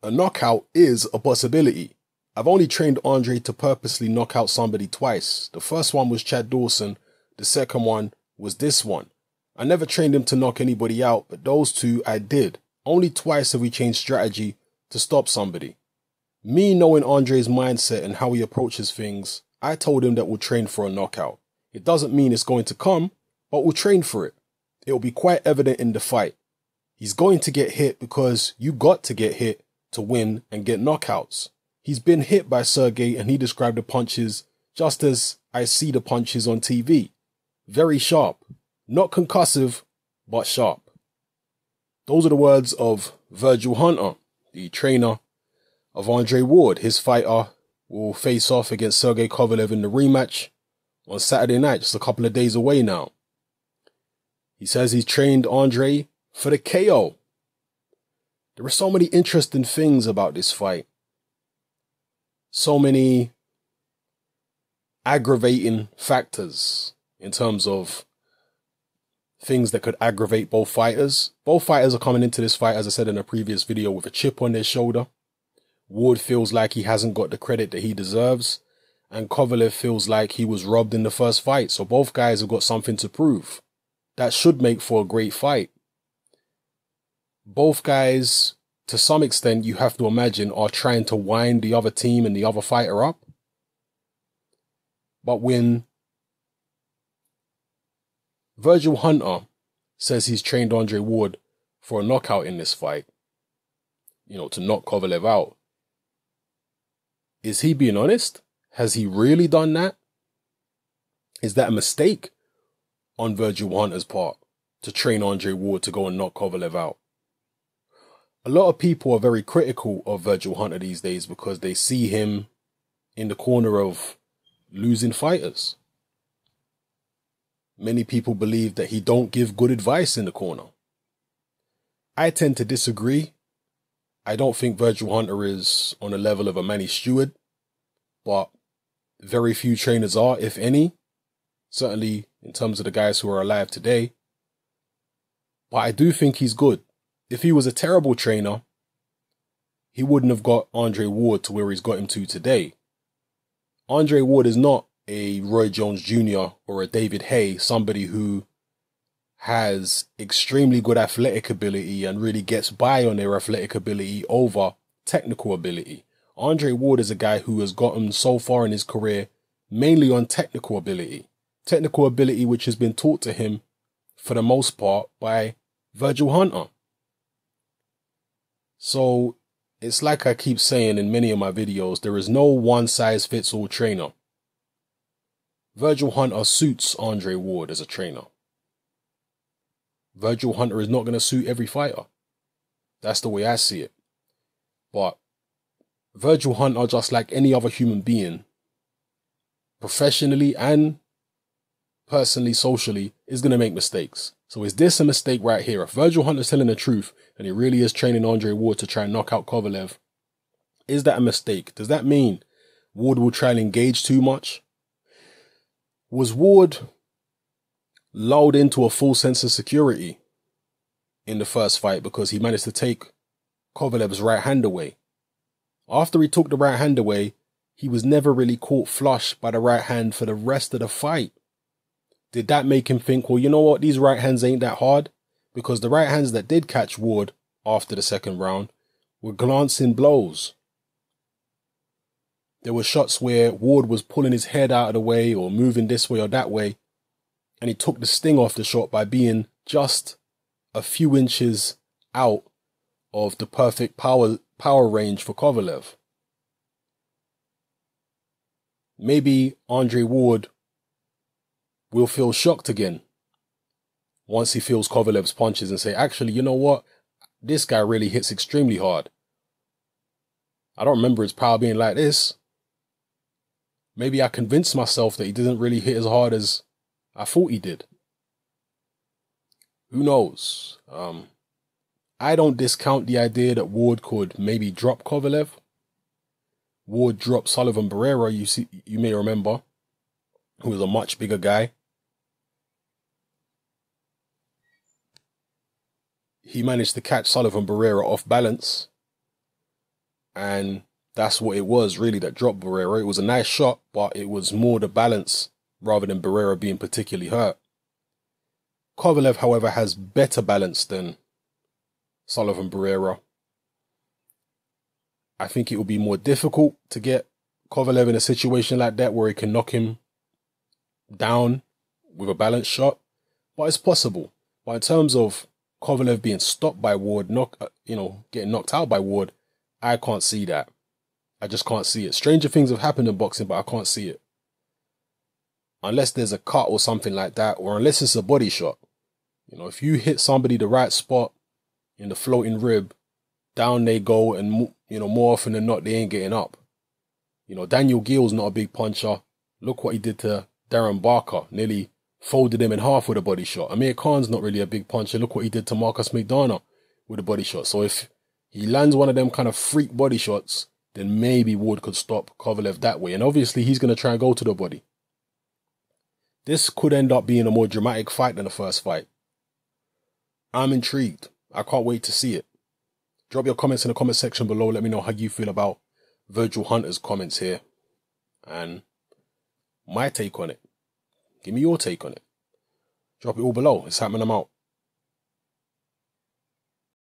A knockout is a possibility. I've only trained Andre to purposely knock out somebody twice. The first one was Chad Dawson. The second one was this one. I never trained him to knock anybody out, but those two I did. Only twice have we changed strategy to stop somebody. Me knowing Andre's mindset and how he approaches things, I told him that we'll train for a knockout. It doesn't mean it's going to come, but we'll train for it. It'll be quite evident in the fight. He's going to get hit because you got to get hit to win and get knockouts. He's been hit by Sergey and he described the punches just as I see the punches on TV. Very sharp. Not concussive, but sharp. Those are the words of Virgil Hunter, the trainer of Andre Ward. His fighter will face off against Sergey Kovalev in the rematch on Saturday night, just a couple of days away now. He says he's trained Andre for the KO. There are so many interesting things about this fight. So many aggravating factors in terms of things that could aggravate both fighters. Both fighters are coming into this fight, as I said in a previous video, with a chip on their shoulder. Ward feels like he hasn't got the credit that he deserves, and Kovalev feels like he was robbed in the first fight. So both guys have got something to prove. That should make for a great fight. Both guys, to some extent, you have to imagine, are trying to wind the other team and the other fighter up. But when Virgil Hunter says he's trained Andre Ward for a knockout in this fight, to knock Kovalev out, is he being honest? Has he really done that? Is that a mistake on Virgil Hunter's part to train Andre Ward to go and knock Kovalev out? A lot of people are very critical of Virgil Hunter these days because they see him in the corner of losing fighters. Many people believe that he don't give good advice in the corner. I tend to disagree. I don't think Virgil Hunter is on the level of a Manny Stewart, but very few trainers are, if any. Certainly in terms of the guys who are alive today. But I do think he's good. If he was a terrible trainer, he wouldn't have got Andre Ward to where he's got him to today. Andre Ward is not a Roy Jones Jr. or a David Haye, somebody who has extremely good athletic ability and really gets by on their athletic ability over technical ability. Andre Ward is a guy who has gotten so far in his career mainly on technical ability. Technical ability which has been taught to him, for the most part, by Virgil Hunter. So it's like I keep saying in many of my videos, there is no one-size-fits-all trainer. Virgil Hunter suits Andre Ward as a trainer. Virgil Hunter is not going to suit every fighter. That's the way I see it. But Virgil Hunter, just like any other human being, professionally and personally, socially, is going to make mistakes. So is this a mistake right here? If Virgil Hunter's telling the truth and he really is training Andre Ward to try and knock out Kovalev, is that a mistake? Does that mean Ward will try and engage too much? Was Ward lulled into a full sense of security in the first fight because he managed to take Kovalev's right hand away? After he took the right hand away, he was never really caught flush by the right hand for the rest of the fight. Did that make him think, well, you know what, these right hands ain't that hard? Because the right hands that did catch Ward after the second round were glancing blows. There were shots where Ward was pulling his head out of the way or moving this way or that way, and he took the sting off the shot by being just a few inches out of the perfect power range for Kovalev. Maybe Andre Ward will feel shocked again once he feels Kovalev's punches and say, actually, you know what? This guy really hits extremely hard. I don't remember his power being like this. Maybe I convinced myself that he didn't really hit as hard as I thought he did. Who knows? I don't discount the idea that Ward could maybe drop Kovalev. Ward dropped Sullivan Barrera, you may remember, who was a much bigger guy. He managed to catch Sullivan Barrera off balance. And that's what it was really that dropped Barrera. It was a nice shot, but it was more the balance rather than Barrera being particularly hurt. Kovalev, however, has better balance than Sullivan Barrera. I think it will be more difficult to get Kovalev in a situation like that where he can knock him down with a balanced shot, but it's possible. But in terms of Kovalev being stopped by Ward, getting knocked out by Ward, I can't see that. I just can't see it. Stranger things have happened in boxing, but I can't see it. Unless there's a cut or something like that, or unless it's a body shot. If you hit somebody the right spot in the floating rib, down they go, and more often than not, they ain't getting up. Daniel Gill's not a big puncher. Look what he did to Darren Barker. Nearly folded him in half with a body shot. Amir Khan's not really a big puncher. Look what he did to Marcus McDonough with a body shot. So if he lands one of them kind of freak body shots, then maybe Ward could stop Kovalev that way. And obviously he's going to try and go to the body. This could end up being a more dramatic fight than the first fight. I'm intrigued. I can't wait to see it. Drop your comments in the comment section below. Let me know how you feel about Virgil Hunter's comments here and my take on it. Give me your take on it. Drop it all below. It's happening. I'm out.